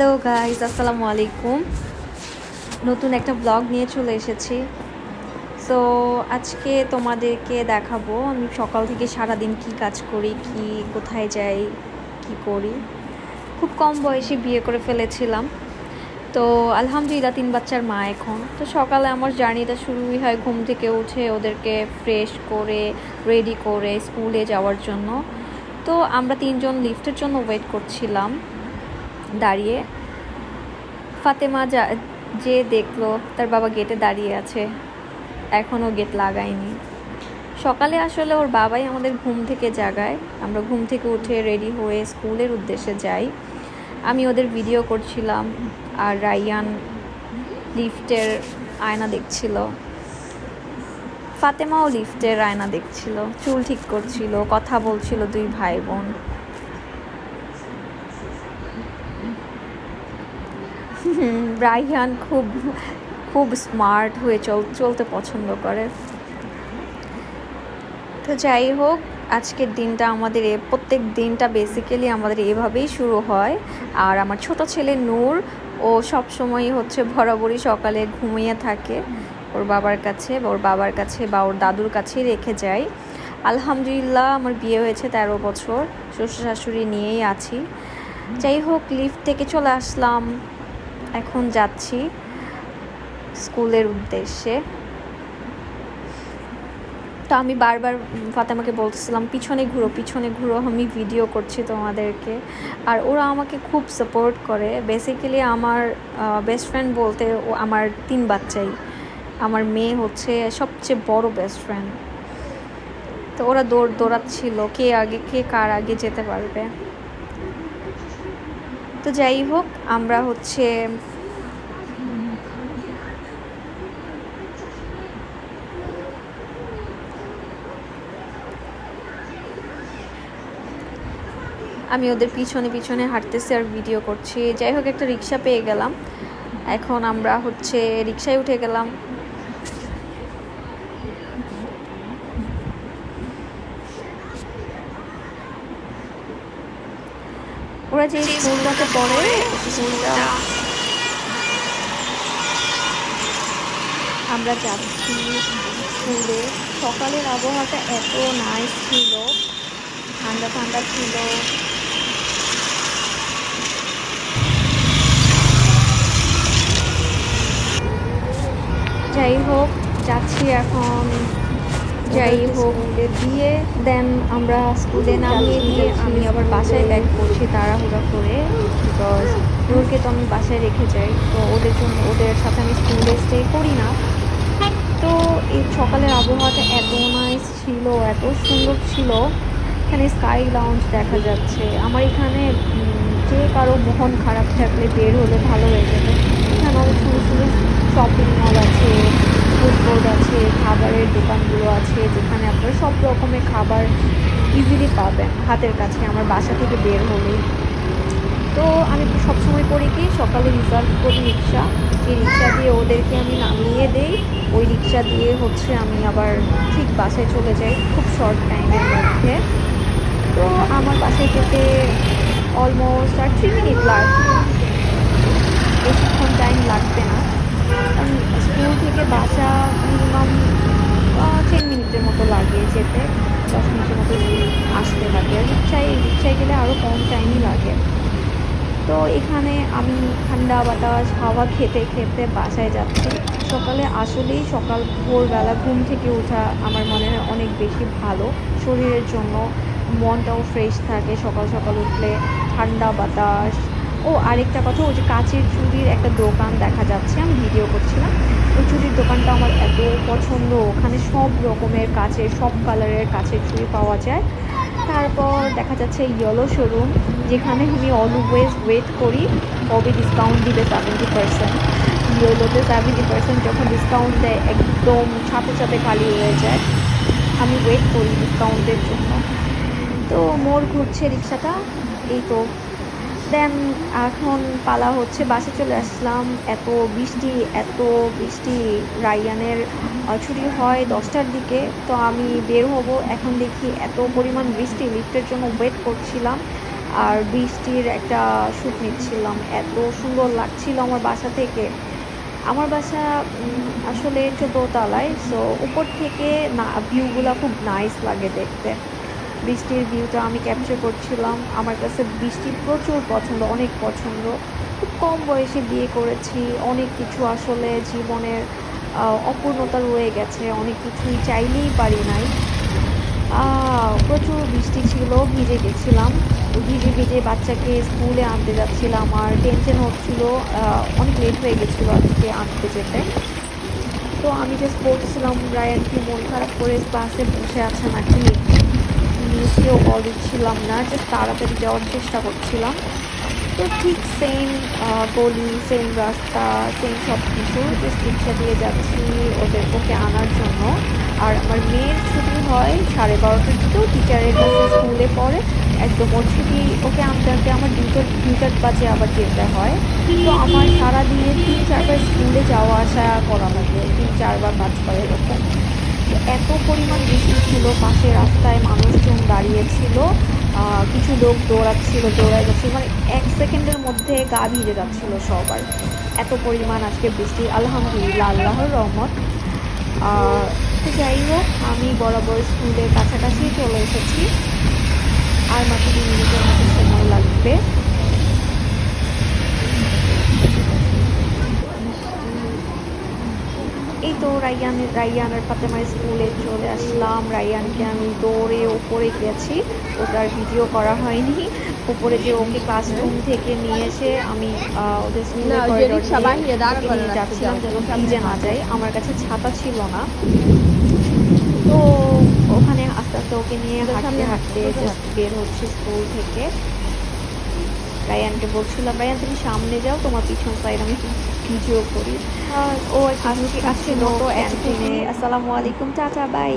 Hello guys, আসসালামু আলাইকুম। নতুন একটা ব্লগ নিয়ে চলে এসেছি। সো আজকে তোমাদেরকে দেখাবো আমি সকাল থেকে সারাদিন কি কাজ করি, কি কোথায় যাই, কি করি। খুব কম বয়সে বিয়ে করে ফেলেছিলাম। তো আলহামদুলিল্লাহ 3 বাচ্চার মা এখন। তো সকালে আমার জার্নিটা শুরুই হয় ঘুম থেকে উঠে ওদেরকে ফ্রেশ করে রেডি করে স্কুলে যাওয়ার জন্য। তো আমরা 3জন লিফটের জন্য ওয়েট করছিলাম দাঁড়িয়ে। ফাতেমা যে দেখলো তার বাবা গেটে দাঁড়িয়ে আছে, এখনও গেট লাগায়নি। সকালে আসলে ওর বাবাই আমাদের ঘুম থেকে জাগায়। আমরা ঘুম থেকে উঠে রেডি হয়ে স্কুলের উদ্দেশ্যে যাই। আমি ওদের ভিডিও করছিলাম আর রাইয়ান লিফটের আয়না দেখছিল। ফাতেমাও লিফটের আয়না দেখছিল, চুল ঠিক করছিল, কথা বলছিল 2 ভাই বোন। রাইহান খুব খুব স্মার্ট হয়ে চলতে পছন্দ করে। তো যাই হোক, আজকের দিনটা আমাদের প্রত্যেক দিনটা বেসিক্যালি আমাদের এভাবেই শুরু হয়। আর আমার ছোট ছেলে নূর, ও সবসময়ই বরাবরই সকালে ঘুমিয়ে থাকে ওর বাবার কাছে বা ওর দাদুর কাছেই রেখে যায়। আলহামদুলিল্লাহ আমার বিয়ে হয়েছে 13 বছর, শ্বশুর শাশুড়ি নিয়েই আছি। যাই হোক, লিফট থেকে চলে আসলাম, এখন যাচ্ছি স্কুলের উদ্দেশ্যে। তো আমি বারবার ফাতেমাকে বলতেছিলাম পিছনে ঘুরো, আমি ভিডিও করছি তোমাদেরকে। আর ওরা আমাকে খুব সাপোর্ট করে। বেসিক্যালি আমার বেস্ট ফ্রেন্ড বলতে ও আমার 3 বাচ্চাই, আমার মেয়ে হচ্ছে সবচেয়ে বড় বেস্ট ফ্রেন্ড। তো ওরা দৌড়াচ্ছিল কে কার আগে যেতে পারবে। তো যাই হোক, আমরা আমি ওদের পিছনে হাঁটতেছি আর ভিডিও করছি। যাই হোক, একটা রিক্সা পেয়ে গেলাম। এখন আমরা রিক্সায় উঠে গেলাম। ওরা যে স্কুলটাতে পড়ে, স্কুলটা আমরা যাচ্ছি স্কুলে। সকালের আবহাওয়াটা এত নাইস ছিল, ঠান্ডা ছিল। যাই হোক, যাচ্ছি এখন। দিয়ে দেন আমরা স্কুলে নামিয়ে দিয়ে আমি আবার বাসায় ব্যাক করছি তাড়াহুড়া করে, বিকজ নূরকে তো আমি বাসায় রেখে যাই। তো ওদের সাথে আমি স্কুলে স্টে করি না। তো এই সকালের আবহাওয়াটা এত নাইস ছিল, এত সুন্দর ছিল। এখানে স্কাই লাউঞ্জ দেখা যাচ্ছে। আমার এখানে যে কারো মন খারাপ থাকলে বের হলে ভালো হয়ে যাবে। এখানে অনেক সুন্দর সুন্দর শপিং মল আছে, ফুড কোর্ট আছে, খাবারের দোকানগুলো আছে, যেখানে আপনারা সব রকমের খাবার ইজিলি পাবেন হাতের কাছে আমার বাসা থেকে বের হলেই। তো আমি সবসময় করি কি, সকালে রিজার্ভ করি রিক্সা, যে রিক্সা দিয়ে ওদেরকে আমি নামিয়ে দেই। ওই রিক্সা দিয়ে আমি আবার ঠিক বাসায় চলে যাই খুব শর্ট টাইমের মধ্যে। তো আমার বাসায় যেতে অলমোস্ট আর 3 মিনিট লাগবে, বেশিক্ষণ টাইম লাগবে না। স্কুল থেকে বাসা মিনিমাম 10 মিনিটের মতো লাগে যেতে, 10 মিনিটের মতো আসতে লাগে। রিক্সায় গেলে আরও কম টাইমই লাগে। তো এখানে আমি ঠান্ডা বাতাস হাওয়া খেতে খেতে বাসায় যাচ্ছি। সকালে আসলেই ভোরবেলা ঘুম থেকে ওঠা আমার মনে হয় অনেক বেশি ভালো শরীরের জন্য, মনটাও ফ্রেশ থাকে সকাল সকাল উঠলে, ঠান্ডা বাতাস। ও আরেকটা কথা, ওই যে কাচের চুড়ির একটা দোকান দেখা যাচ্ছে, আমি ভিডিও করছিলাম। ওই চুড়ির দোকানটা আমার এত পছন্দ, ওখানে সব রকমের সব কালারের কাচের চুড়ি পাওয়া যায়। তারপর দেখা যাচ্ছে ইয়েলো শোরুম, যেখানে আমি অলওয়েজ ওয়েট করি কবে ডিসকাউন্ট দিবে 70%। ইয়েলোতে 70% যখন ডিসকাউন্ট দেয় একদম সাথে খালি হয়ে যায়। আমি ওয়েট করি ডিসকাউন্টের জন্য। তো মোড় ঘুরছে রিক্সাটা, এই তো। দেন এখন পালা হচ্ছে, বাসে চলে আসলাম। এত বৃষ্টি। রাইয়ানের ছুটি হয় 10টার দিকে। তো আমি বের হব, এখন দেখি এত পরিমাণ বৃষ্টি, লিফটের জন্য ওয়েট করছিলাম। আর বৃষ্টির একটা শ্যুট নিচ্ছিলাম। এত সুন্দর লাগছিল আমার বাসা থেকে। আমার বাসা আসলে 14 তলায়। সো উপর থেকে না ভিউগুলা খুব নাইস লাগে দেখতে। বৃষ্টির ভিউটা আমি ক্যাপচার করছিলাম। আমার কাছে বৃষ্টি প্রচুর পছন্দ, অনেক পছন্দ। খুব কম বয়সে বিয়ে করেছি। অনেক কিছু আসলে জীবনের অপূর্ণতা রয়ে গেছে। অনেক কিছুই চাইলেই পারি নাই। প্রচুর বৃষ্টি ছিল, ভিজে গেছিলাম। তো ভিজে ভিজে বাচ্চাকে স্কুলে আনতে যাচ্ছিলাম। আর টেনশন হচ্ছিল, অনেক লেট হয়ে গেছিলো আজকে আনতে যেতে। তো আমি জাস্ট বলছিলাম রায়ান কি মন খারাপ করে ক্লাসে বসে আছে নাকি, মিসকেও কল দিচ্ছিলাম না, জাস্ট তাড়াতাড়ি যাওয়ার চেষ্টা করছিলাম। তো ঠিক সেম গলি, সেম রাস্তা, সেম সব কিছু, জাস্ট রিক্সা দিয়ে যাচ্ছি ওকে আনার জন্য। আর আমার মেয়ের ছুটি হয় 12:30টার দিকেও, টিচারের কাছে স্কুলে পড়ে। একদম ওর ছুটি, ওকে আনতে আনতে আমার 2টা বাজে আবার যেতে হয়। তো আমার সারাদিনে 3-4বার স্কুলে যাওয়া আসা করা লাগে, 3-4বার 5বার এরকম। এত পরিমাণ বৃষ্টি ছিল, পাশে রাস্তায় মানুষজন দাঁড়িয়েছিল, কিছু লোক দৌড়ায় যাচ্ছিল, মানে 1 সেকেন্ডের মধ্যে গা ভিজে যাচ্ছিল সবার। এত পরিমাণ আজকে বৃষ্টি, আলহামদুলিল্লাহ, আল্লাহর রহমত। তো যাই হোক, আমি বরাবর স্কুলের কাছাকাছি চলে এসেছি। আর মাত্র 2 মিনিটের মতো সময় লাগবে। এই তো রাইয়ান আর ফাতেমার স্কুলে চলে আসলাম। রাইয়ানকে আমি দৌড়ে উপরে গেছি, ওটার ভিডিও করা হয়নি। উপরে যে ওকে ক্লাসরুম থেকে নিয়ে এসে আমি ওদের স্কুলের করিডোর দিয়ে নিয়ে যাচ্ছিলাম যেন ভিজে না যায়। আমার কাছে ছাতা ছিল না। তো ওখানে আস্তে আস্তে ওকে নিয়ে হাঁটতে হাঁটতে জাস্ট বের হচ্ছে স্কুল থেকে। রায়ানকে বলছিলাম রায়ান তুমি সামনে যাও, তোমার পিছন সাইড আমি ভিডিও করি। ও আজকে আসছিল তো অ্যান্টিনে। আসসালামু আলাইকুম, টাটা, বাই।